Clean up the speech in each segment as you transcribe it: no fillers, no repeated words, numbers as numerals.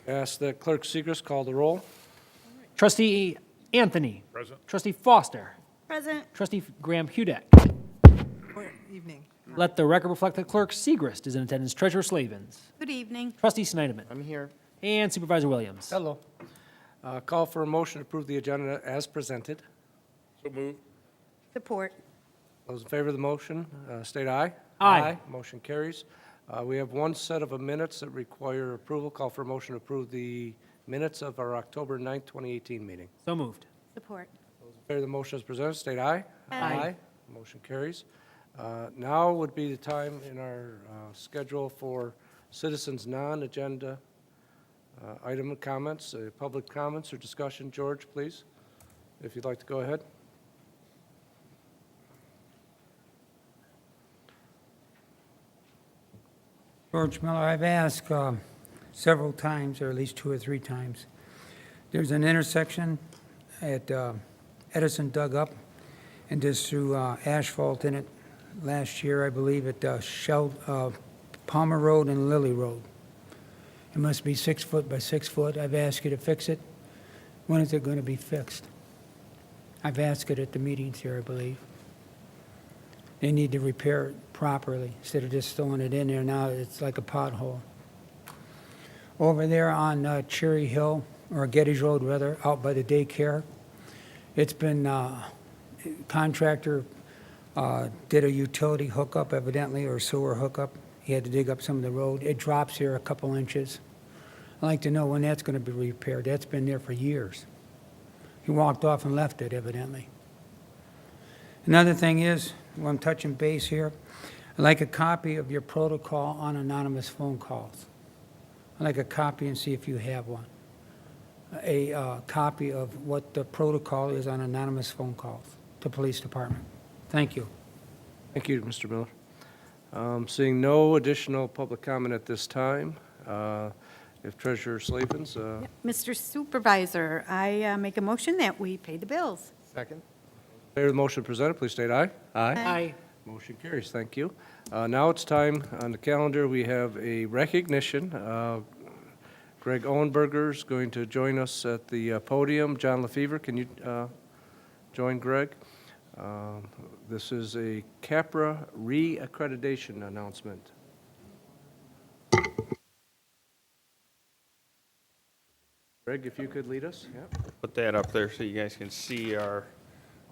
Ask that Clerk Segris call the roll. Trustee Anthony. Present. Trustee Foster. Present. Trustee Graham Hudek. Good evening. Let the record reflect that Clerk Segrist is in attendance. Treasurer Slavens. Good evening. Trustee Snyderman. I'm here. And Supervisor Williams. Hello. Call for a motion to approve the agenda as presented. So moved. Support. Those in favor of the motion, state aye. Aye. Motion carries. We have one set of minutes that require approval. Call for a motion to approve the minutes of our October 9th, 2018 meeting. So moved. Support. Those in favor of the motion as presented, state aye. Aye. Motion carries. Now would be the time in our schedule for citizens' non-agenda item comments, public comments or discussion. George, please, if you'd like to go ahead. George Miller, I've asked several times, or at least 2 or 3 times. There's an intersection at Edison dug up and just threw asphalt in it last year, I believe, at Palmer Road and Lily Road. It must be 6 foot by 6 foot. I've asked you to fix it. When is it going to be fixed? I've asked it at the meetings here, I believe. They need to repair it properly instead of just throwing it in there. Now it's like a pothole. Over there on Cherry Hill, or Gettys Road rather, out by the daycare, it's been, contractor did a utility hookup evidently, or sewer hookup. He had to dig up some of the road. It drops here a couple inches. I'd like to know when that's going to be repaired. That's been there for years. He walked off and left it evidently. Another thing is, when I'm touching base here, I'd like a copy of your protocol on anonymous phone calls. I'd like a copy and see if you have one. A copy of what the protocol is on anonymous phone calls to police department. Thank you. Thank you, Mr. Miller. Seeing no additional public comment at this time, if Treasurer Slavens, Mr. Supervisor, I make a motion that we pay the bills. Second. favor of the motion presented, please state aye. Aye. Motion carries. Thank you. Now it's time on the calendar. We have a recognition. Greg Owenberger is going to join us at the podium. John Lefevre, can you join Greg? This is a CAPRA re-accreditation announcement. Greg, if you could lead us. Yeah. Put that up there so you guys can see our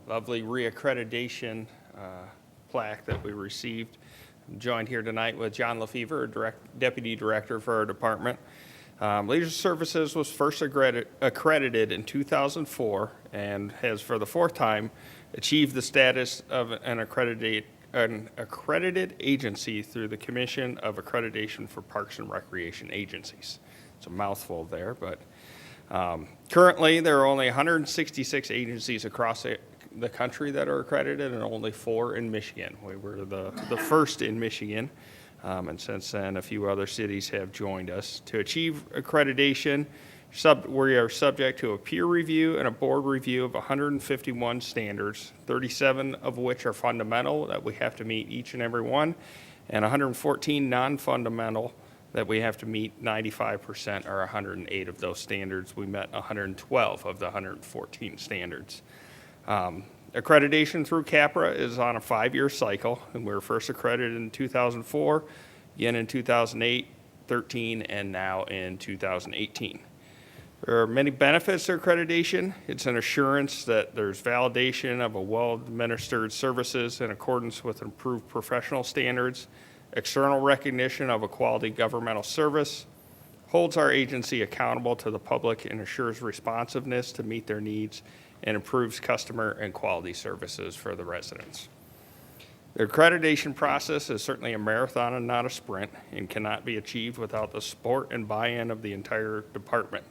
lovely reaccreditation plaque that we received. I'm joined here tonight with John Lefevre, Deputy Director for our department. Leisure Services was first accredited in 2004 and has for the 4th time achieved the status of an accredited agency through the Commission of Accreditation for Parks and Recreation Agencies. It's a mouthful there, but currently there are only 166 agencies across the country that are accredited and only 4 in Michigan. We were the first in Michigan. And since then, a few other cities have joined us. To achieve accreditation, we are subject to a peer review and a board review of 151 standards, 37 of which are fundamental that we have to meet each and every one, and 114 non-fundamental that we have to meet 95% or 108 of those standards. We met 112 of the 114 standards. Accreditation through CAPRA is on a 5-year cycle, and we were first accredited in 2004, again in 2008, 13, and now in 2018. There are many benefits to accreditation. It's an assurance that there's validation of a well-administered services in accordance with improved professional standards, external recognition of a quality governmental service, holds our agency accountable to the public and assures responsiveness to meet their needs, and improves customer and quality services for the residents. The accreditation process is certainly a marathon and not a sprint, and cannot be achieved without the support and buy-in of the entire department.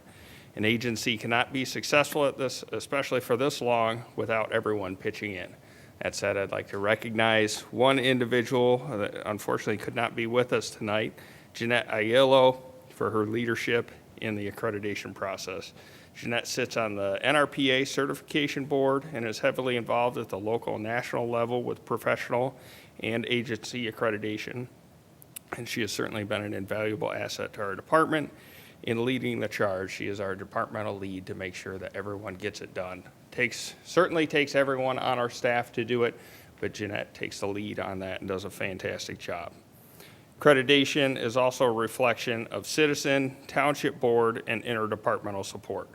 An agency cannot be successful at this, especially for this long, without everyone pitching in. That said, I'd like to recognize one individual that unfortunately could not be with us tonight, Jeanette Aiello, for her leadership in the accreditation process. Jeanette sits on the NRPA certification board and is heavily involved at the local and national level with professional and agency accreditation. And she has certainly been an invaluable asset to our department in leading the charge. She is our departmental lead to make sure that everyone gets it done. Certainly takes everyone on our staff to do it, but Jeanette takes the lead on that and does a fantastic job. Accreditation is also a reflection of citizen, township board, and interdepartmental support.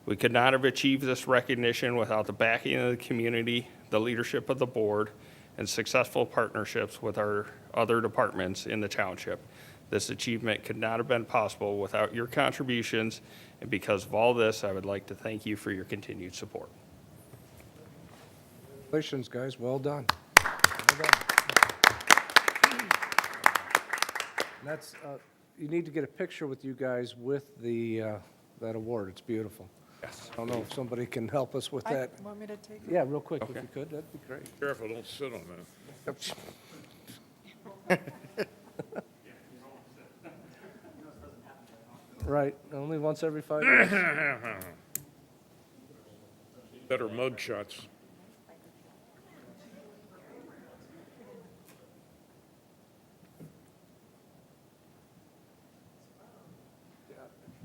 We could not have achieved this recognition without the backing of the community, the leadership of the board, and successful partnerships with our other departments in the township. This achievement could not have been possible without your contributions, and because of all this, I would like to thank you for your continued support. Congratulations, guys, well done. And that's, you need to get a picture with you guys with the, that award, it's beautiful. Yes. I don't know if somebody can help us with that. Want me to take? Yeah, real quick, if you could, that'd be great. Careful, don't sit on that. Right, only once every 5 years. Better mug shots.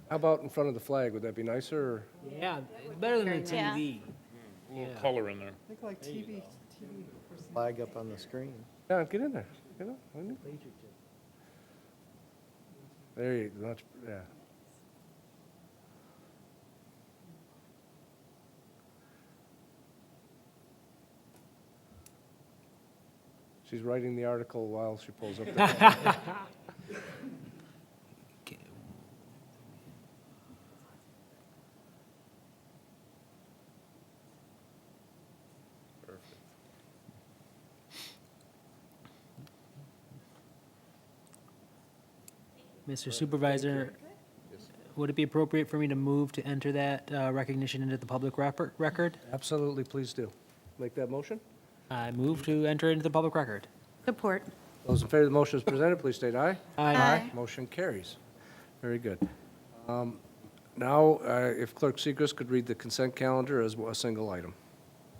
How about in front of the flag, would that be nicer, or? Yeah, better than the Yeah. TV. A little color in there. Look like TV person. Flag up on the screen. Yeah, get in there, get in. There you go, that's, yeah. She's writing the article while she pulls up the flag. Mr. Supervisor, would it be appropriate for me to move to enter that recognition into the public record? Absolutely, please do. Make that motion. I move to enter into the public record. Support. Those in favor of the motion as presented, please state aye. Aye. Motion carries. Very good. Now, if Clerk Segrist could read the consent calendar as a single item.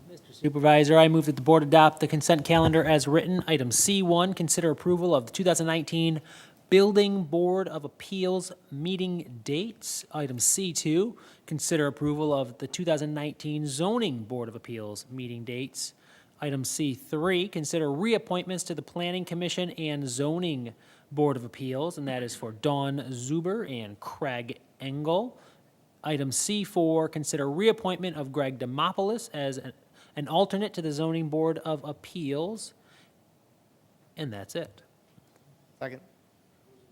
Mr. Supervisor, I move that the board adopt the consent calendar as written. Item C1, consider approval of the 2019 Building Board of Appeals meeting dates. Item C2, consider approval of the 2019 Zoning Board of Appeals meeting dates. Item C3, consider reappointments to the Planning Commission and Zoning Board of Appeals, and that is for Dawn Zuber and Craig Engel. Item C4, consider reappointment of Greg Demopoulos as an alternate to the Zoning Board of Appeals. And that's it. Second.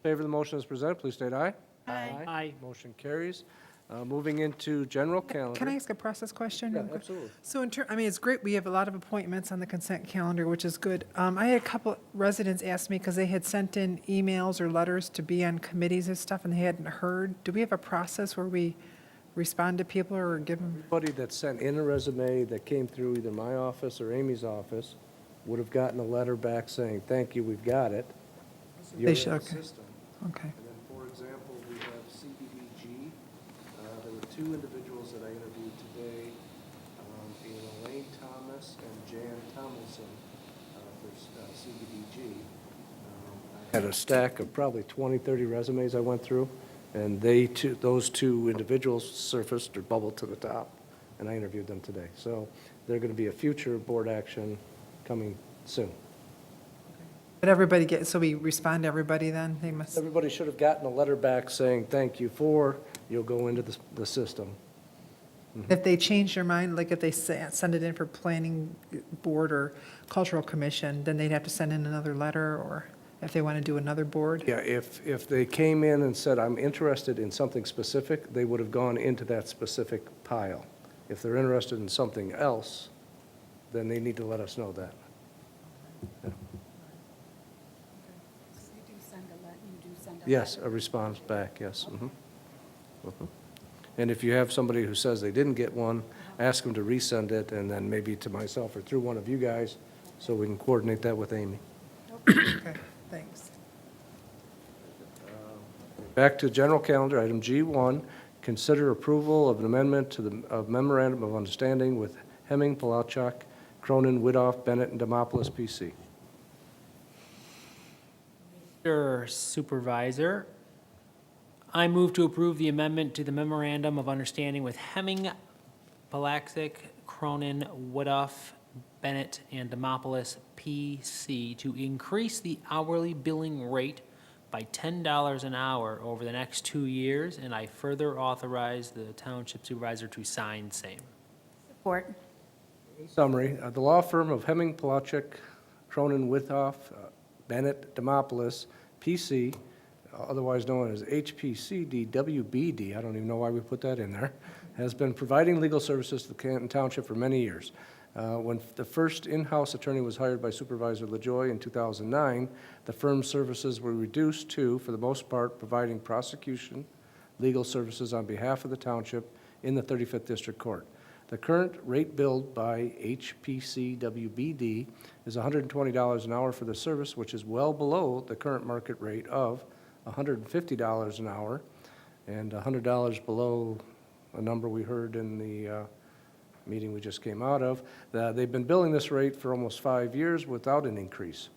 In favor of the motion as presented, please state aye. Aye. Motion carries. Moving into general calendar. Can I ask a process question? Yeah, absolutely. So I mean, it's great, we have a lot of appointments on the consent calendar, which is good. I had a couple residents ask me, because they had sent in emails or letters to be on committees and stuff, and they hadn't heard. Do we have a process where we respond to people or give them? Anybody that sent in a resume that came through either my office or Amy's office would have gotten a letter back saying, thank you, we've got it. You're in should, the okay. system. Okay. And then, for example, we have CDBG. There were two individuals that I interviewed today, Elaine Thomas and Jan Tomlinson for CDBG. I had a stack of probably 20, 30 resumes I went through, and those two individuals surfaced or bubbled to the top, and I interviewed them today. So they're going to be a future board action coming soon. But everybody so we respond to everybody then? They must, Everybody should have gotten a letter back saying, thank you for, you'll go into the system. if they change their mind, like if they send it in for planning board or cultural commission, then they'd have to send in another letter, or if they want to do another board? Yeah, if they came in and said, I'm interested in something specific, they would have gone into that specific pile. If they're interested in something else, then they need to let us know that. Yeah. Yes, a response back, yes. Mhm. Mhm. And if you have somebody who says they didn't get one, ask them to resend it, and then maybe to myself or through one of you guys, so we can coordinate that with Amy. Okay, thanks. Back to general calendar, item G1, consider approval of an amendment to the memorandum of understanding with Hemming, Palachuk, Cronin, Widoff, Bennett, and Demopoulos, PC. Mr. Supervisor, I move to approve the amendment to the memorandum of understanding with Hemming, Palaxic, Cronin, Woodruff, Bennett, and Demopolis, P.C. to increase the hourly billing rate by $10 an hour over the next 2 years, and I further authorize the township supervisor to sign same. Support. In summary, the law firm of Hemming, Palachuk, Cronin, Withoff, Bennett, Demopolis, P.C., otherwise known as HPCDWBD, I don't even know why we put that in there, has been providing legal services to the Canton Township for many years. When the first in-house attorney was hired by Supervisor LaJoy in 2009, the firm's services were reduced to, for the most part, providing prosecution, legal services on behalf of the township in the 35th District Court. The current rate billed by HPCWBD is $120 an hour for the service, which is well below the current market rate of $150 an hour and $100 below a number we heard in the meeting we just came out of. They've been billing this rate for almost 5 years without an increase.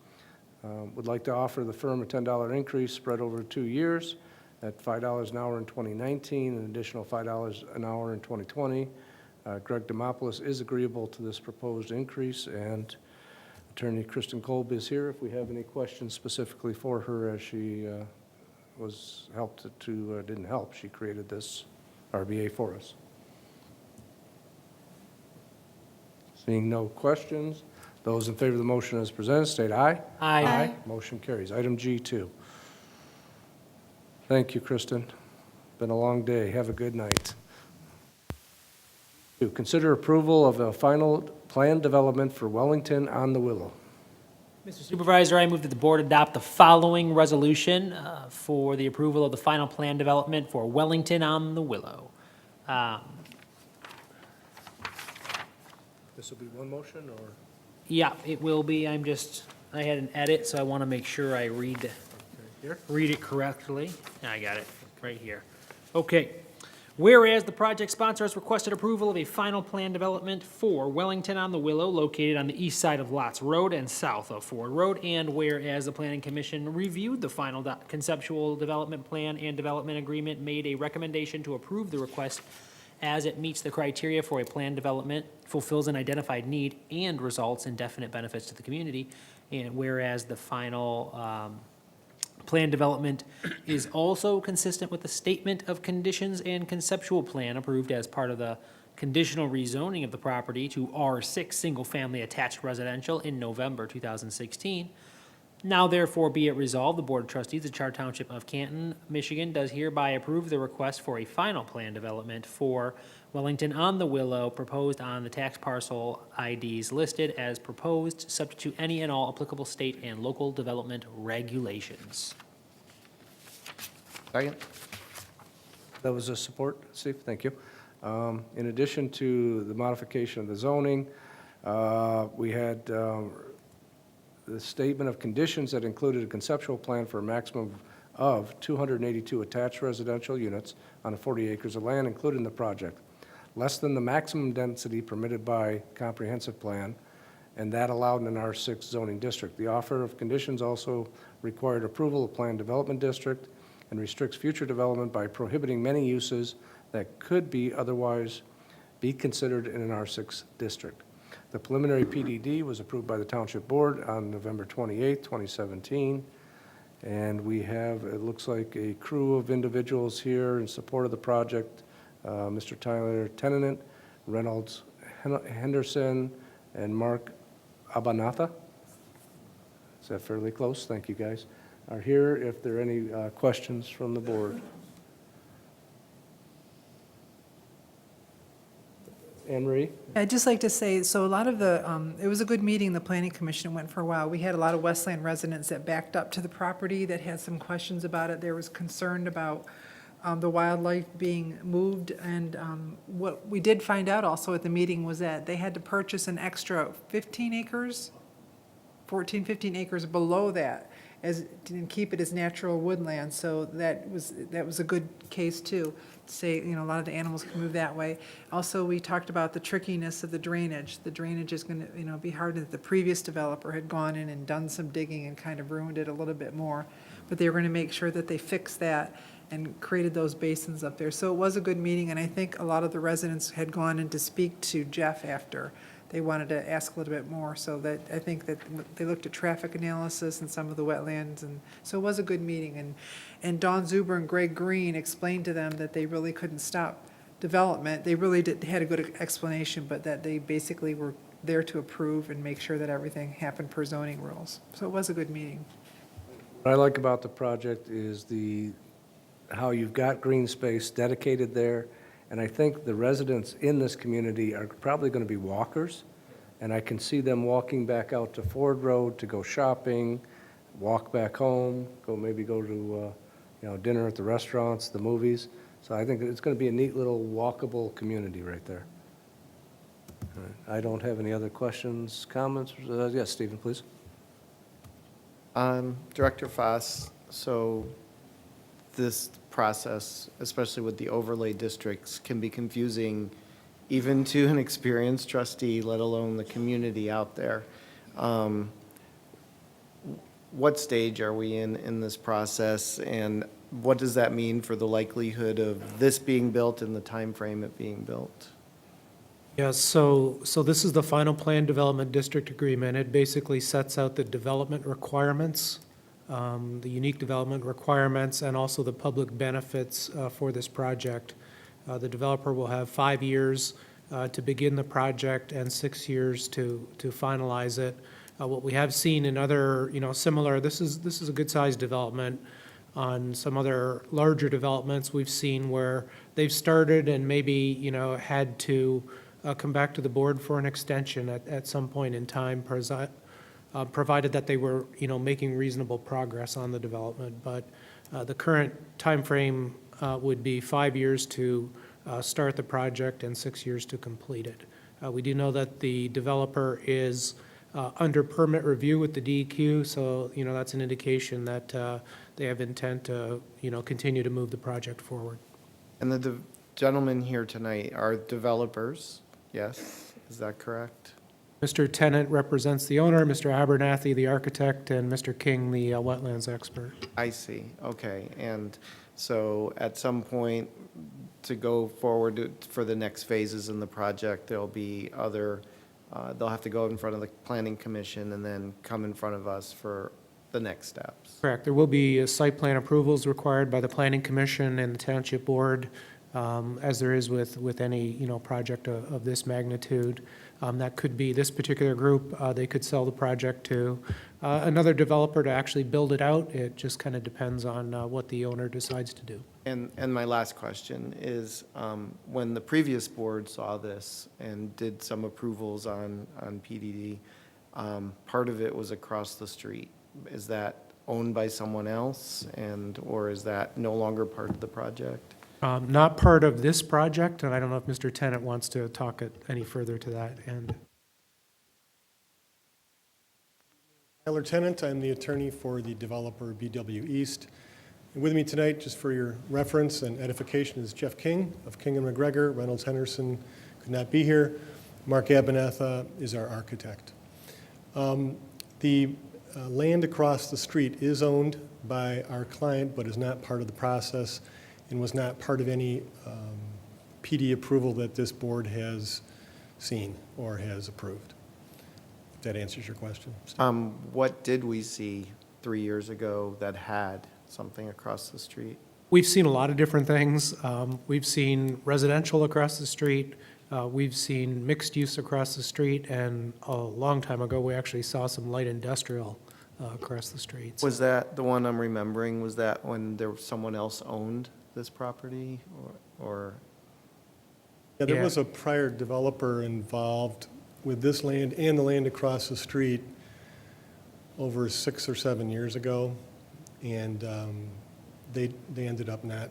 Would like to offer the firm a $10 increase spread over 2 years at $5 an hour in 2019, an additional $5 an hour in 2020. Greg Demopolis is agreeable to this proposed increase, and Attorney Kristen Kolb is here if we have any questions specifically for her, as she didn't help, she created this RBA for us. Seeing no questions, those in favor of the motion as presented, state aye. Aye. Motion carries. Item G2. Thank you, Kristen. Been a long day. Have a good night. To consider approval of a final plan development for Wellington on the Willow. Mr. Supervisor, I move that the board adopt the following resolution for the approval of the final plan development for Wellington on the Willow. This will be one motion, or? Yeah, it will be. I had an edit, so I want to make sure I read it correctly. I got it right here. Okay. Whereas the project sponsor has requested approval of a final plan development for Wellington on the Willow, located on the east side of Lots Road and south of Ford Road, and whereas the Planning Commission reviewed the final conceptual development plan and development agreement, made a recommendation to approve the request as it meets the criteria for a plan development, fulfills an identified need, and results in definite benefits to the community, and whereas the final plan development is also consistent with the statement of conditions and conceptual plan approved as part of the conditional rezoning of the property to R6 single-family attached residential in November 2016. Now therefore be it resolved, the Board of Trustees of Charter Township of Canton, Michigan does hereby approve the request for a final plan development for Wellington on the Willow, proposed on the tax parcel IDs listed as proposed, subject to any and all applicable state and local development regulations. Second. That was a support, Steve, thank you. In addition to the modification of the zoning, we had the statement of conditions that included a conceptual plan for a maximum of 282 attached residential units on 40 acres of land included in the project, less than the maximum density permitted by comprehensive plan, and that allowed in an R6 zoning district. The offer of conditions also required approval of planned development district and restricts future development by prohibiting many uses that could be otherwise be considered in an R6 district. The preliminary PDD was approved by the Township Board on November 28, 2017, and we have, it looks like, a crew of individuals here in support of the project. Mr. Tyler Tennant, Reynolds Henderson, and Mark Abanatha. Is that fairly close? Thank you, guys. Are here if there are any questions from the board. Anne Marie? I'd just like to say, so a lot of the, it was a good meeting, the planning commission went for a while. We had a lot of Westland residents that backed up to the property that had some questions about it. There was concern about the wildlife being moved, and what we did find out also at the meeting was that they had to purchase an extra 15 acres, 14, 15 acres below that, and keep it as natural woodland. So that was a good case too. Say, a lot of the animals can move that way. Also, we talked about the trickiness of the drainage. The drainage is going to, be hard. The previous developer had gone in and done some digging and kind of ruined it a little bit more. But they were going to make sure that they fix that. and created those basins up there. So it was a good meeting, and I think a lot of the residents had gone in to speak to Jeff after. They wanted to ask a little bit more, so that, I think that they looked at traffic analysis and some of the wetlands, and so it was a good meeting. And Dawn Zuber and Greg Green explained to them that they really couldn't stop development. They really had a good explanation, but that they basically were there to approve and make sure that everything happened per zoning rules. So it was a good meeting. What I like about the project is how you've got green space dedicated there, and I think the residents in this community are probably going to be walkers, and I can see them walking back out to Ford Road to go shopping, walk back home, maybe go to dinner at the restaurants, the movies. So I think it's going to be a neat little walkable community right there. All right. I don't have any other questions, comments. Yes, Stephen, please. Director Foss, so this process, especially with the overlay districts, can be confusing even to an experienced trustee, let alone the community out there. What stage are we in this process, and what does that mean for the likelihood of this being built and the time frame it being built? Yes, so this is the final plan development district agreement. It basically sets out the development requirements, the unique development requirements, and also the public benefits for this project. The developer will have 5 years to begin the project and 6 years to finalize it. What we have seen in other, similar, this is a good-sized development. On some other larger developments, we've seen where they've started and maybe, had to come back to the board for an extension at some point in time, provided that they were, making reasonable progress on the development. But the current timeframe would be 5 years to start the project and 6 years to complete it. We do know that the developer is under permit review with the DEQ, so, that's an indication that they have intent to, continue to move the project forward. And the gentlemen here tonight are developers, yes? Is that correct? Mr. Tennant represents the owner, Mr. Abernathy, the architect, and Mr. King, the wetlands expert. I see, okay. And so at some point, to go forward for the next phases in the project, there'll be other, they'll have to go in front of the planning commission and then come in front of us for the next steps. Correct. There will be site plan approvals required by the planning commission and the township board, as there is with any, project of this magnitude. That could be this particular group. They could sell the project to another developer to actually build it out. It just kind of depends on what the owner decides to do. And my last question is, when the previous board saw this and did some approvals on PDD, part of it was across the street. Is that owned by someone else, or is that no longer part of the project? Not part of this project, and I don't know if Mr. Tennant wants to talk any further to that end. Tyler Tennant, I'm the attorney for the developer BW East. And with me tonight, just for your reference and edification, is Jeff King of King and McGregor. Reynolds Henderson could not be here. Mark Abernathy is our architect. The land across the street is owned by our client, but is not part of the process and was not part of any PD approval that this board has seen or has approved. If that answers your question. What did we see 3 years ago that had something across the street? We've seen a lot of different things. We've seen residential across the street. We've seen mixed use across the street, and a long time ago, we actually saw some light industrial across the streets. Was that the one I'm remembering? Was that when there was someone else owned this property, or? Yeah, there Yeah. was a prior developer involved with this land and the land across the street over 6 or 7 years ago, and they ended up not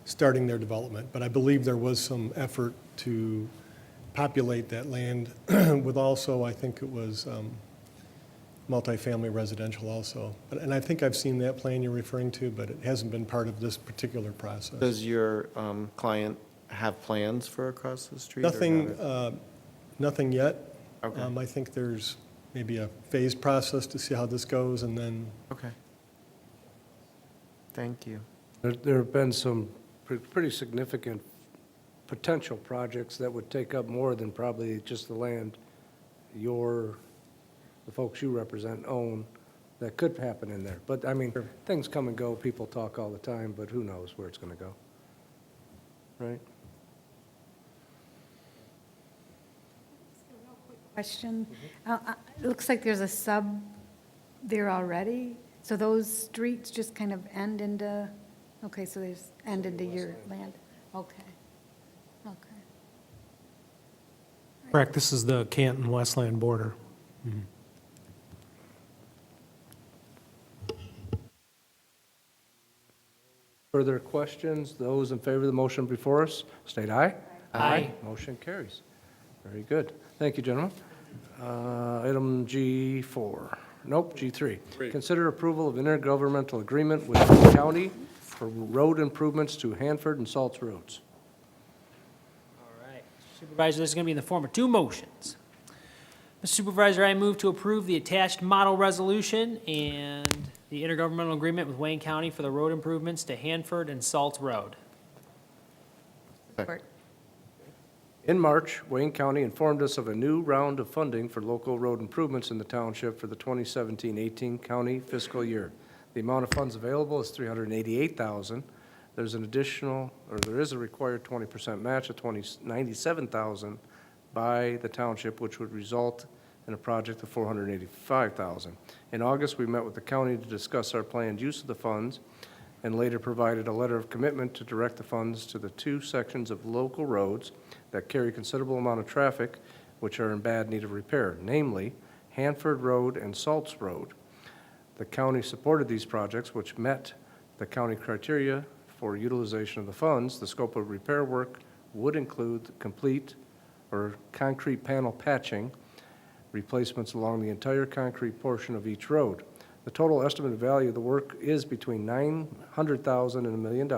starting their development. But I believe there was some effort to populate that land with also, I think it was multifamily residential also. And I think I've seen that plan you're referring to, but it hasn't been part of this particular process. Does your client have plans for across the street? or Nothing, not? nothing yet. Okay. I think there's maybe a phased process to see how this goes, and then Okay. Thank you. There have been some pretty significant potential projects that would take up more than probably just the land the folks you represent own that could happen in there. But, I mean, things come and go, people talk all the time, but who knows where it's going to go, right? Question. It looks like there's a sub there already, so those streets just kind of end into, okay, so there's end into your land? Okay, okay. Correct, this is the Canton-Westland border. Further questions? Those in favor of the motion before us, state aye. Aye. Motion carries. Very good. Thank you, gentlemen. Item G4, nope, G3. Three. Consider approval of intergovernmental agreement with the county for road improvements to Hanford and Salts Roads. All right. Supervisor, this is going to be in the form of two motions. Mr. Supervisor, I move to approve the attached model resolution and the intergovernmental agreement with Wayne County for the road improvements to Hanford and Salt Road. Support. In March, Wayne County informed us of a new round of funding for local road improvements in the township for the 2017-18 county fiscal year. The amount of funds available is $388,000. There's an additional, or there is a required 20% match of $97,000 by the township, which would result in a project of $485,000. In August, we met with the county to discuss our planned use of the funds and later provided a letter of commitment to direct the funds to the two sections of local roads that carry considerable amount of traffic, which are in bad need of repair, namely Hanford Road and Salts Road. The county supported these projects, which met the county criteria for utilization of the funds. The scope of repair work would include complete or concrete panel patching, replacements along the entire concrete portion of each road. The total estimated value of the work is between $900,000 and $1 million.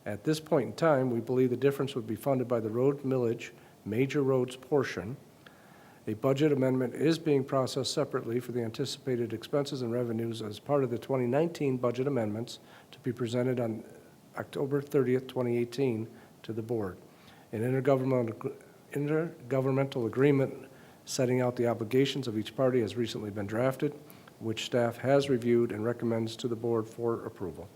At this point in time, we believe the difference would be funded by the road millage, major roads portion. A budget amendment is being processed separately for the anticipated expenses and revenues as part of the 2019 budget amendments to be presented on October 30th, 2018 to the board. An intergovernmental agreement setting out the obligations of each party has recently been drafted, which staff has reviewed and recommends to the board for approval.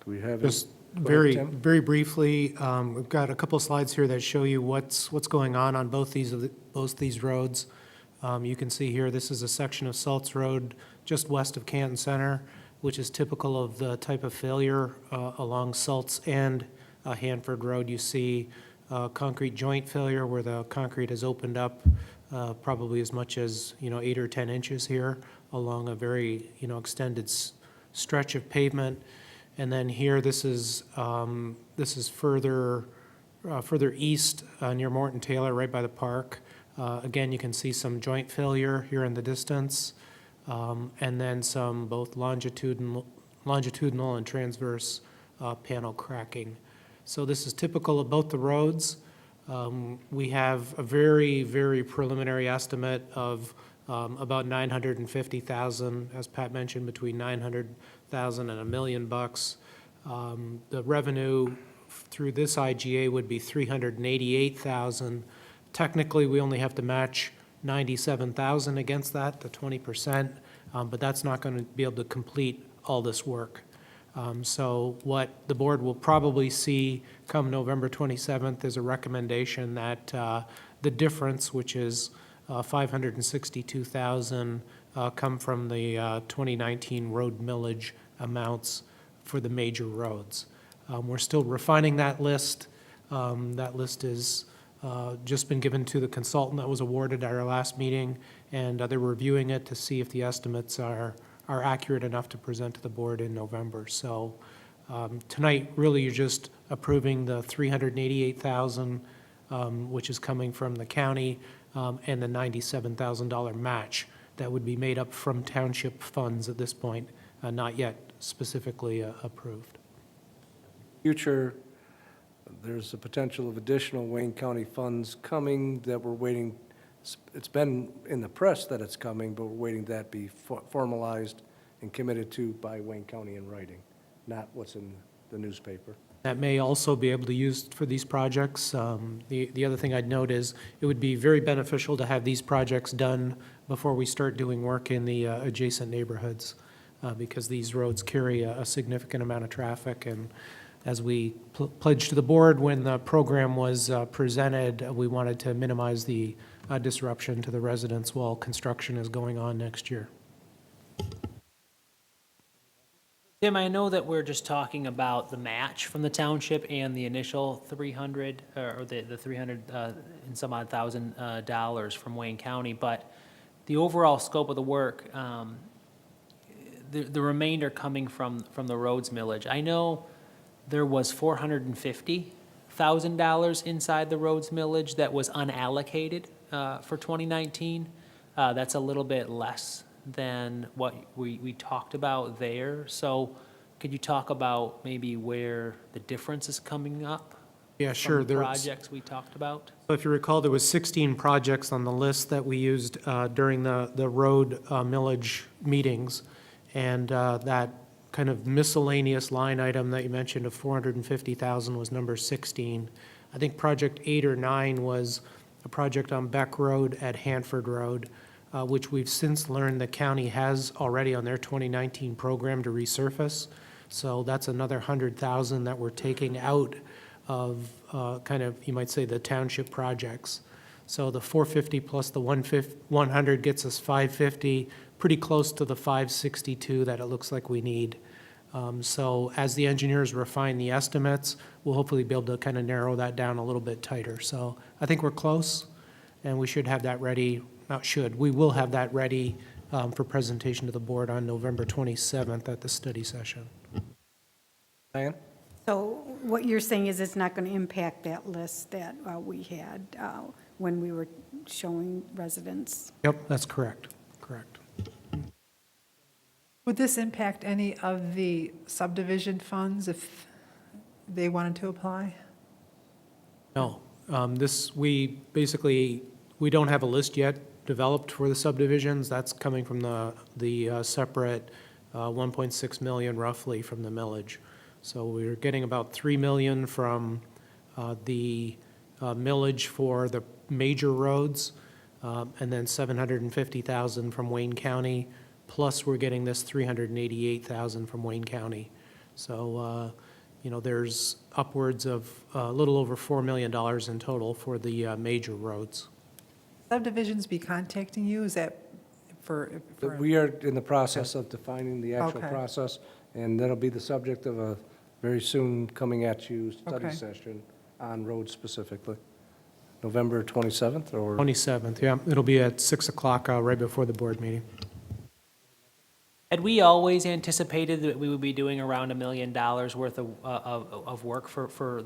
Do we have? Just Go ahead, Tim. very briefly, we've got a couple slides here that show you what's going on both these roads. You can see here, this is a section of Salts Road just west of Canton Center, which is typical of the type of failure along Salts and Hanford Road. You see concrete joint failure where the concrete has opened up probably as much as 8 or 10 inches here along a very extended stretch of pavement. And then here, this is further east near Morton Taylor, right by the park. Again, you can see some joint failure here in the distance, and then some both longitudinal and transverse panel cracking. So this is typical of both the roads. We have a very, very preliminary estimate of about $950,000, as Pat mentioned, between $900,000 and $1 million. The revenue through this IGA would be $388,000. Technically, we only have to match $97,000 against that, the 20%, but that's not going to be able to complete all this work. So what the board will probably see come November 27th is a recommendation that the difference, which is $562,000, come from the 2019 road millage amounts for the major roads. We're still refining that list. That list is just been given to the consultant that was awarded at our last meeting, and they're reviewing it to see if the estimates are accurate enough to present to the board in November. So tonight, really, you're just approving the $388,000, which is coming from the county, and the $97,000 match that would be made up from township funds at this point, not yet specifically approved. Future, there's a potential of additional Wayne County funds coming that we're waiting. It's been in the press that it's coming, but we're waiting that be formalized and committed to by Wayne County in writing. not what's in the newspaper. That may also be able to use for these projects. The other thing I'd note is it would be very beneficial to have these projects done before we start doing work in the adjacent neighborhoods, because these roads carry a significant amount of traffic. And as we pledged to the board when the program was presented, we wanted to minimize the disruption to the residents while construction is going on next year. Tim, I know that we're just talking about the match from the township and the initial 300, or the 300 and some odd thousand dollars from Wayne County, but the overall scope of the work, the remainder coming from the roads millage. I know there was $450,000 inside the roads millage that was unallocated for 2019. That's a little bit less than what we talked about there. So could you talk about maybe where the difference is coming up? Yeah, sure. From the There's- projects we talked about? So if you recall, there was 16 projects on the list that we used during the road millage meetings. And that kind of miscellaneous line item that you mentioned of $450,000 was number 16. I think project 8 or 9 was a project on Beck Road at Hanford Road, which we've since learned the county has already on their 2019 program to resurface. So that's another $100,000 that we're taking out of kind of, you might say, the township projects. So the 450 plus the 100 gets us 550, pretty close to the 562 that it looks like we need. So as the engineers refine the estimates, we'll hopefully be able to kind of narrow that down a little bit tighter. So I think we're close, and we should have that ready, not should, we will have that ready for presentation to the board on November 27th at the study session. Diane? So what you're saying is it's not going to impact that list that we had when we were showing residents? Yep, that's correct, correct. Would this impact any of the subdivision funds if they wanted to apply? No, we basically, we don't have a list yet developed for the subdivisions. That's coming from the separate 1.6 million roughly from the millage. So we're getting about 3 million from the millage for the major roads, and then 750,000 from Wayne County, plus we're getting this 388,000 from Wayne County. So, there's upwards of a little over $4 million in total for the major roads. Subdivisions be contacting you, is that for? We are in the process of defining the actual Okay. process, and that'll be the subject of a very soon coming at you study Okay. session on roads specifically. November 27th or? 27th, yeah, it'll be at 6 o'clock right before the board meeting. Had we always anticipated that we would be doing around $1 million worth of work for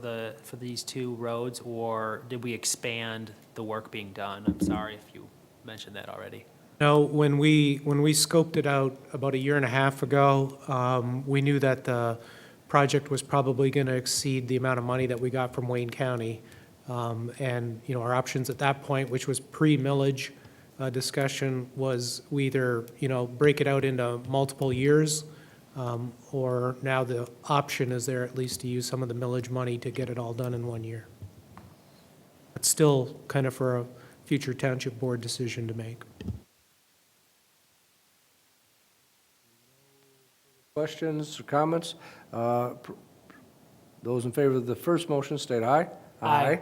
these two roads, or did we expand the work being done? I'm sorry if you mentioned that already. No, when we scoped it out about a year and a half ago, we knew that the project was probably going to exceed the amount of money that we got from Wayne County. And, our options at that point, which was pre-millage discussion, was we either, break it out into multiple years, or now the option is there at least to use some of the millage money to get it all done in 1 year. It's still kind of for a future township board decision to make. Questions or comments? Those in favor of the first motion state aye. Aye.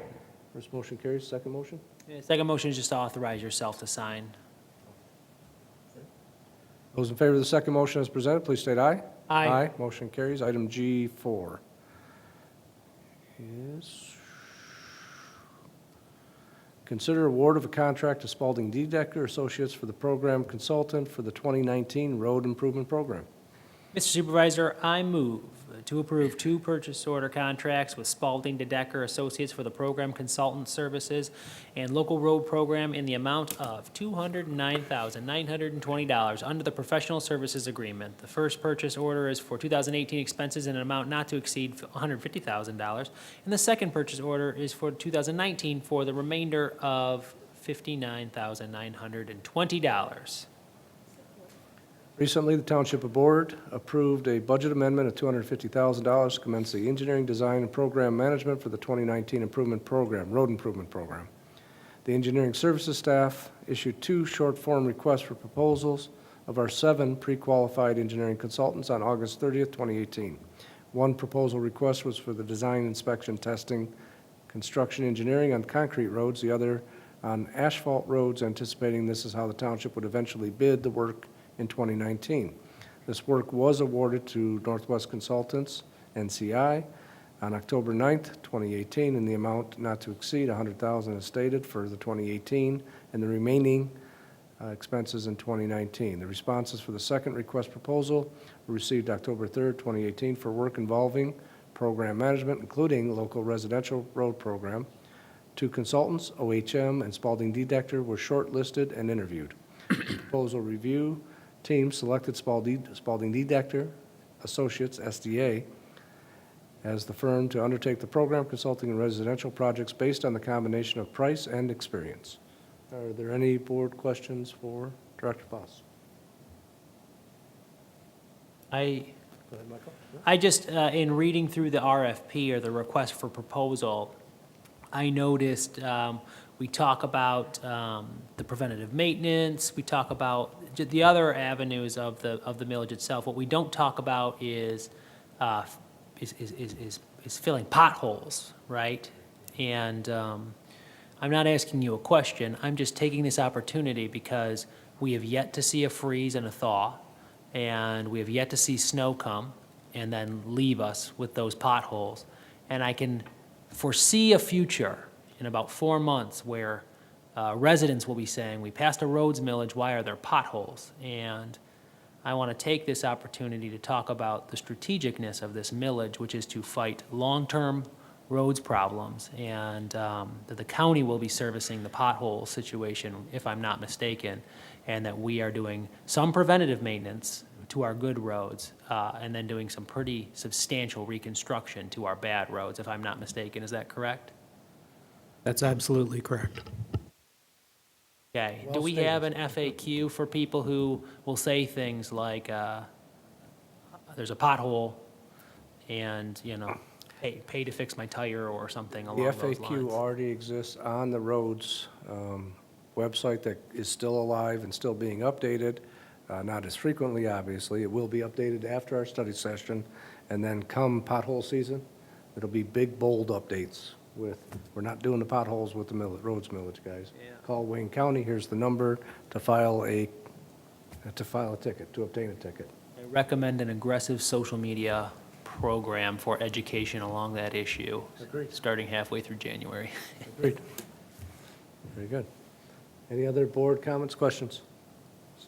First motion carries. Second motion? Second motion is just to authorize yourself to sign. Those in favor of the second motion as presented, please state aye. Aye. Motion carries. Item G4. Yes. Consider award of a contract to Spalding D. Decker Associates for the program consultant for the 2019 road improvement program. Mr. Supervisor, I move to approve 2 purchase order contracts with Spalding Decker Associates for the program consultant services and local road program in the amount of $209,920 under the professional services agreement. The first purchase order is for 2018 expenses in an amount not to exceed $150,000, and the second purchase order is for 2019 for the remainder of $59,920. Recently, the Township Board approved a budget amendment of $250,000 to commence the engineering, design, and program management for the 2019 improvement program, road improvement program. The engineering services staff issued 2 short-form requests for proposals of our 7 pre-qualified engineering consultants on August 30th, 2018. One proposal request was for the design, inspection, testing, construction engineering on concrete roads, the other on asphalt roads, anticipating this is how the township would eventually bid the work in 2019. This work was awarded to Northwest Consultants, NCI, on October 9th, 2018, in the amount not to exceed $100,000 as stated for the 2018, and the remaining expenses in 2019. The responses for the second request proposal were received October 3rd, 2018, for work involving program management, including local residential road program. 2 consultants, OHM and Spalding Dedector, were shortlisted and interviewed. The proposal review team selected Spalding Dedector Associates, SDA, as the firm to undertake the program consulting in residential projects based on the combination of price and experience. Are there any board questions for Director Foss? Go ahead, Michael. I just, in reading through the RFP or the request for proposal, I noticed we talk about the preventative maintenance, we talk about the other avenues of the millage itself. What we don't talk about is filling potholes, right? And I'm not asking you a question, I'm just taking this opportunity because we have yet to see a freeze and a thaw, and we have yet to see snow come and then leave us with those potholes. And I can foresee a future in about 4 months where residents will be saying, we passed a roads millage, why are there potholes? And I want to take this opportunity to talk about the strategicness of this millage, which is to fight long-term roads problems, and that the county will be servicing the pothole situation, if I'm not mistaken, and that we are doing some preventative maintenance to our good roads, and then doing some pretty substantial reconstruction to our bad roads, if I'm not mistaken. Is that correct? That's absolutely correct. Okay. Well Do we stated. have an FAQ for people who will say things like, there's a pothole and, you know, pay to fix my tire or something The along those FAQ lines? already exists on the roads website that is still alive and still being updated, not as frequently, obviously. It will be updated after our study session, and then come pothole season, it'll be big, bold updates with, we're not doing the potholes with the roads millage, guys. Yeah. Call Wayne County, here's the number to file a ticket, to obtain a ticket. I recommend an aggressive social media program for education along that issue, Agreed. starting halfway through January. Agreed. Very good. Any other board comments, questions?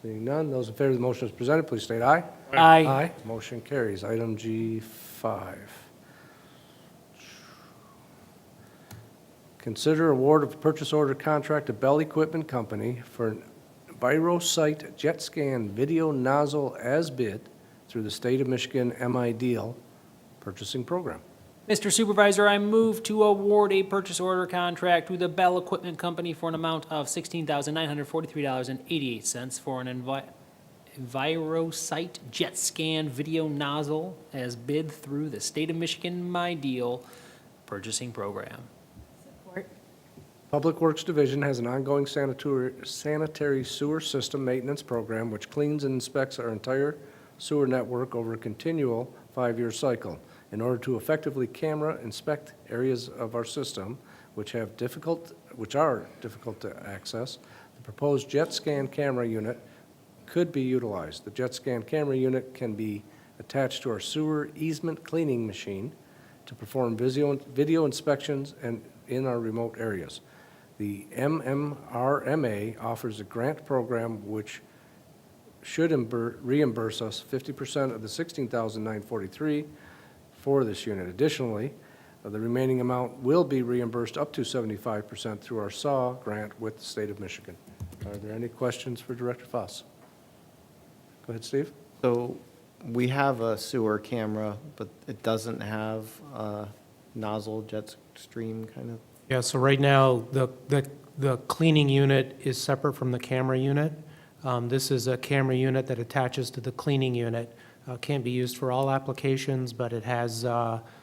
Seeing none, those in favor of the motion as presented, please state aye. Aye. Motion carries. Item G5. Consider award of purchase order contract to Bell Equipment Company for an ViroSite jet scan video nozzle as bid through the State of Michigan MI Deal purchasing program. Mr. Supervisor, I move to award a purchase order contract to the Bell Equipment Company for an amount of $16,943.88 for an ViroSite jet scan video nozzle as bid through the State of Michigan My Deal purchasing program. Support. Public Works Division has an ongoing sanitary sewer system maintenance program which cleans and inspects our entire sewer network over a continual 5-year cycle. In order to effectively camera inspect areas of our system which are difficult to access, the proposed jet scan camera unit could be utilized. The jet scan camera unit can be attached to our sewer easement cleaning machine to perform video inspections in our remote areas. The MMRMA offers a grant program which should reimburse us 50% of the $16,943 for this unit. Additionally, the remaining amount will be reimbursed up to 75% through our SAW grant with the State of Michigan. Are there any questions for Director Foss? Go ahead, Steve. So we have a sewer camera, but it doesn't have a nozzle jet stream kind of? Yeah, so right now, the cleaning unit is separate from the camera unit. This is a camera unit that attaches to the cleaning unit. Can't be used for all applications, but it has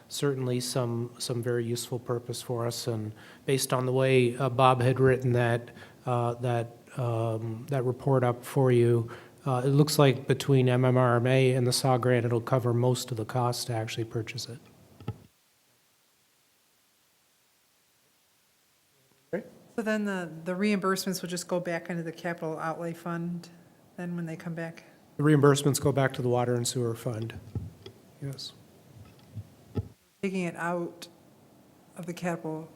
certainly some very useful purpose for us. And based on the way Bob had written that report up for you, it looks like between MMRMA and the SAW grant, it'll cover most of the cost to actually purchase it. So then the reimbursements will just go back into the capital outlay fund then when they come back? The reimbursements go back to the water and sewer fund. Yes. Taking it out of the capital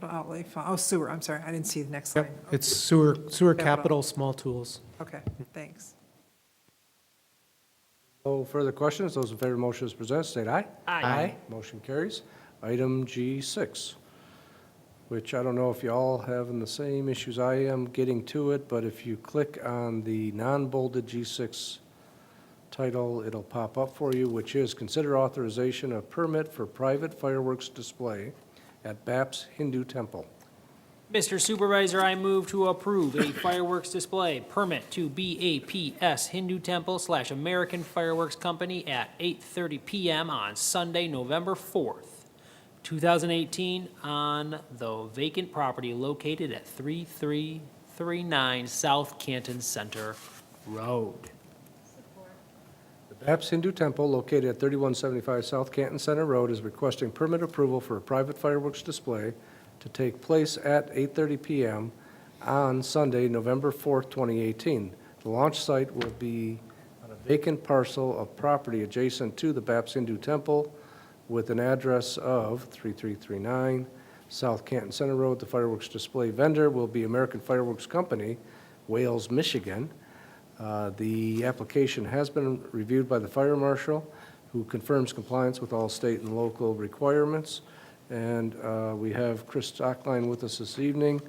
outlay fund, oh, sewer, I'm sorry, I didn't see the next line. Yep, it's sewer Capital. capital, small tools. Okay, thanks. No further questions. Those in favor of the motion as presented, state aye. Aye. Motion carries. Item G6, which I don't know if you all having the same issues I am getting to it, but if you click on the non-bolded G6 title, it'll pop up for you, which is consider authorization of permit for private fireworks display at BAPS Hindu Temple. Mr. Supervisor, I move to approve a fireworks display permit to BAPS Hindu Temple / American Fireworks Company at 8:30 PM on Sunday, November 4th, 2018, on the vacant property located at 3339 South Canton Center Road. The BAPS Hindu Temple, located at 3175 South Canton Center Road, is requesting permit approval for a private fireworks display to take place at 8:30 PM on Sunday, November 4th, 2018. The launch site will be on a vacant parcel of property adjacent to the BAPS Hindu Temple with an address of 3339 South Canton Center Road. The fireworks display vendor will be American Fireworks Company, Wales, Michigan. The application has been reviewed by the fire marshal, who confirms compliance with all state and local requirements. And we have Chris Stockline with us this evening.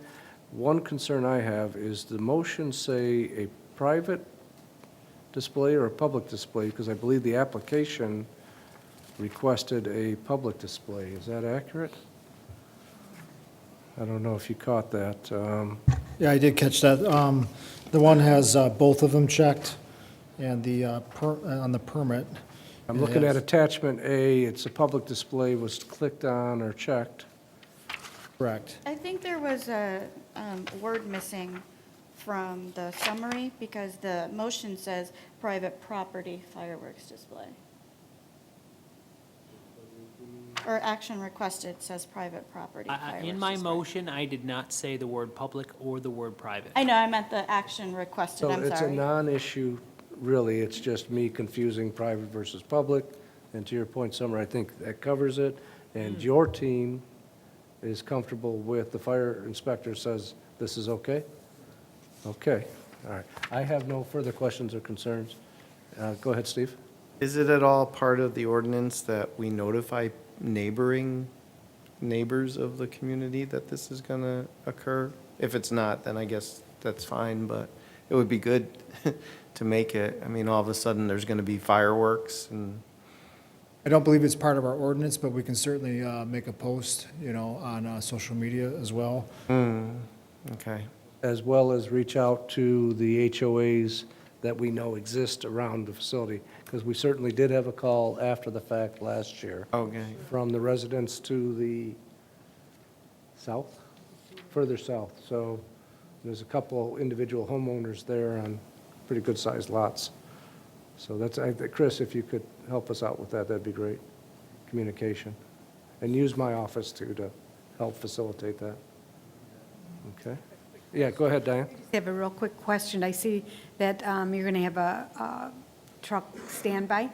One concern I have is the motion say a private display or a public display, because I believe the application requested a public display. Is that accurate? I don't know if you caught that. Yeah, I did catch that. The one has both of them checked, and on the permit. I'm looking at attachment A, it's a public display was clicked on or checked. Correct. I think there was a word missing from the summary because the motion says private property fireworks display. Or action requested says private property fireworks In my display. motion, I did not say the word public or the word private. I know, I meant the action requested, So I'm it's a sorry. non-issue, really, it's just me confusing private versus public. And to your point, Summer, I think that covers it. And your team is comfortable with, the fire inspector says this is okay? Okay, all right. I have no further questions or concerns. Go ahead, Steve. Is it at all part of the ordinance that we notify neighbors of the community that this is going to occur? If it's not, then I guess that's fine, but it would be good to make it. I mean, all of a sudden, there's going to be fireworks and, I don't believe it's part of our ordinance, but we can certainly make a post, on social media as well. okay. As well as reach out to the HOAs that we know exist around the facility, because we certainly did have a call after the fact last year Okay. from the residents to the south, further south. So there's a couple individual homeowners there on pretty good-sized lots. So that's, Chris, if you could help us out with that, that'd be great, communication. And use my office, too, to help facilitate that. Okay? Yeah, go ahead, Diane. I have a real quick question. I see that you're going to have a truck standby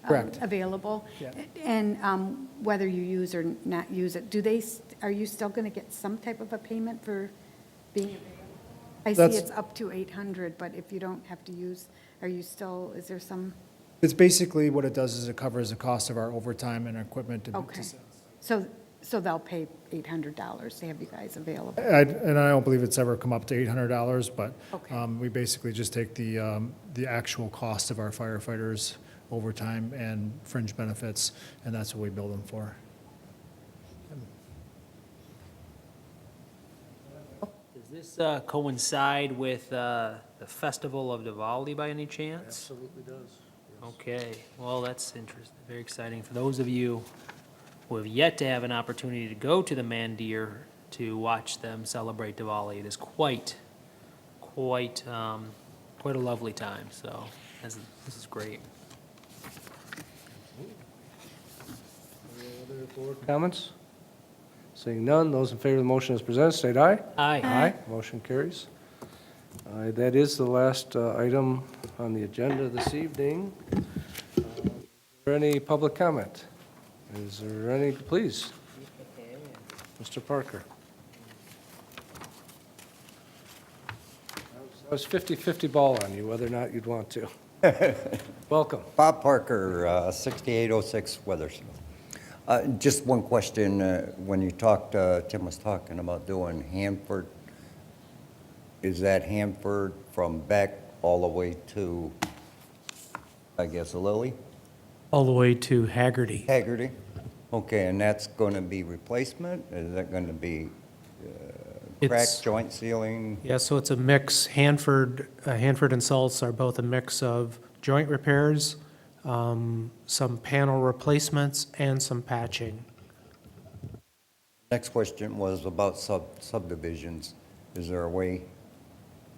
Correct. available. Yeah. And whether you use or not use it, are you still going to get some type of a payment for being available? I see That's- it's up to 800, but if you don't have to use, is there some, It's basically what it does is it covers the cost of our overtime and our equipment. okay. So they'll pay $800 to have you guys available? And I don't believe it's ever come up to $800, but Okay. we basically just take the actual cost of our firefighters' overtime and fringe benefits, and that's what we bill them for. Does Does this coincide with the Festival of Diwali by any chance? Absolutely does. Okay, well, that's interesting, very exciting. For those of you who have yet to have an opportunity to go to the Mandir to watch them celebrate Diwali, it is quite a lovely time, so this is great. Any other board comments? Seeing none, those in favor of the motion as presented, state aye. Aye. Aye, motion carries. That is the last item on the agenda this evening. Is there any public comment? Is there any, please? Mr. Parker. I was 50-50 ball on you, whether or not you'd want to. Welcome. Bob Parker, 6806 Weathersfield. Just one question. When you talked, Tim was talking about doing Hanford, is that Hanford from Beck all the way to, I guess, Lily? All the way to Haggerty. Haggerty? Okay, and that's going to be replacement? Is that going to be crack It's- joint sealing? Yeah, so it's a mix. Hanford and Salts are both a mix of joint repairs, some panel replacements, and some patching. Next question was about subdivisions. Is there a way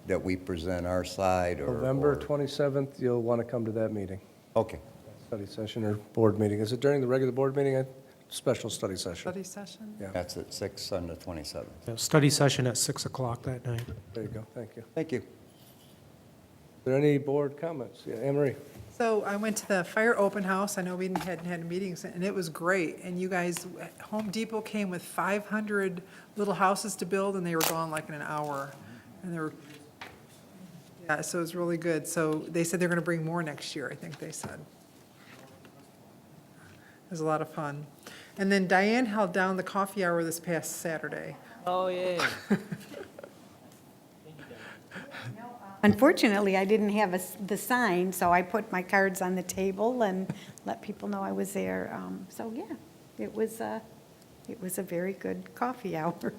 that we present our side or? November or- 27th, you'll want to come to that meeting, Okay. study session or board meeting. Is it during the regular board meeting? Special study session? Study session? Yeah, That's at 6 on the 27th. Yeah, study session at 6 o'clock that night. there you go, thank you. Thank you. Are there any board comments? Yeah, Anne Marie? So I went to the fire open house. I know we hadn't had meetings, and it was great. And you guys, Home Depot came with 500 little houses to build, and they were gone like in an hour. And they were, yeah, so it was really good. So they said they're going to bring more next year, I think they said. It was a lot of fun. And then Diane held down the coffee hour this past Saturday. Oh, yeah. Unfortunately, I didn't have the sign, so I put my cards on the table and let people know I was there. So, yeah, it was a very good coffee hour.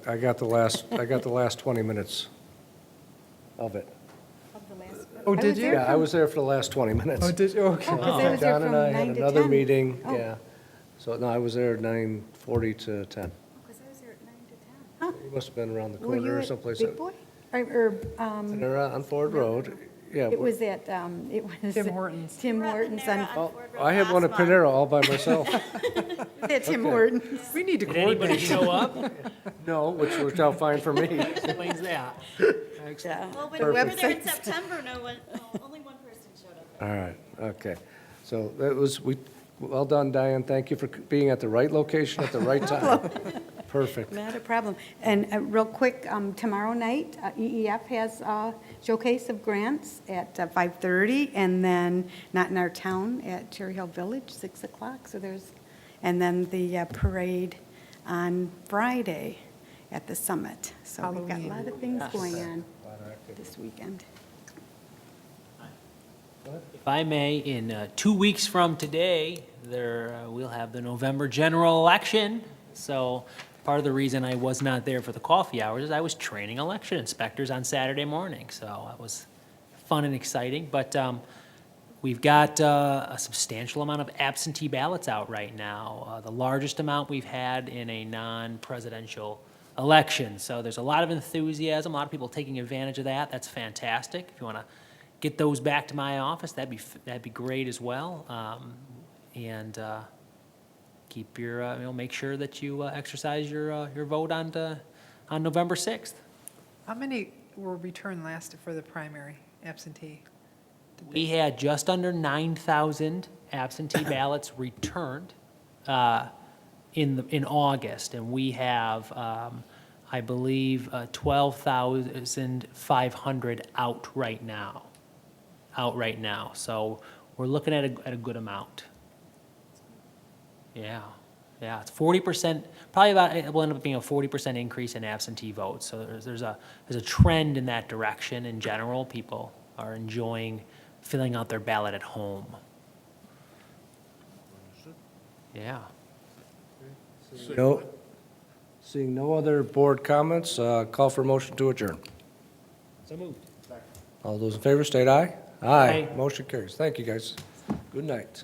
I got the last 20 minutes of it. Oh, I did was you? there Yeah, I was there for the last 20 minutes. Oh, did you? Okay. Oh, 'cause I was there John and from I had 9 to another 10. meeting, Oh. yeah. So, no, I was there 9:40 to 10. Because I was there at 9 to 10. You must have been around the Were you corner or at someplace. Big Boy? Or, They're on Ford Road, yeah. it was at, it was. Tim Hortons. Tim Hortons on, Oh, I had one at Panera all by myself. at Tim Hortons. We need to Did anybody coordinate. show up? No, which worked out fine for me. Explains that. Yeah. Well, when The we were there in websites. September, only one person showed up. All right, okay. So that was, well done, Diane. Thank you for being at the right location at the right time. Perfect. Not a problem. And real quick, tomorrow night, EEF has a showcase of grants at 5:30, and then Not in Our Town at Cherry Hill Village, 6 o'clock. So there's, and then the parade on Friday at the Summit. So we've got a lot of things going on this weekend. If I may, in 2 weeks from today, we'll have the November general election. So part of the reason I was not there for the coffee hours is I was training election inspectors on Saturday morning. So it was fun and exciting. But we've got a substantial amount of absentee ballots out right now, the largest amount we've had in a non-presidential election. So there's a lot of enthusiasm, a lot of people taking advantage of that. That's fantastic. If you want to get those back to my office, that'd be great as well. And keep your, make sure that you exercise your vote on November 6th. How many were returned last for the primary absentee? We had just under 9,000 absentee ballots returned in August, and we have, I believe, 12,500 out right now. So we're looking at a good amount. Yeah, it's 40%, probably about, it will end up being a 40% increase in absentee votes. So there's a trend in that direction in general. People are enjoying filling out their ballot at home. Yeah. Seeing no other board comments, call for motion to adjourn. So moved. All those in favor, state aye. Aye. Motion carries. Thank you, guys. Good night.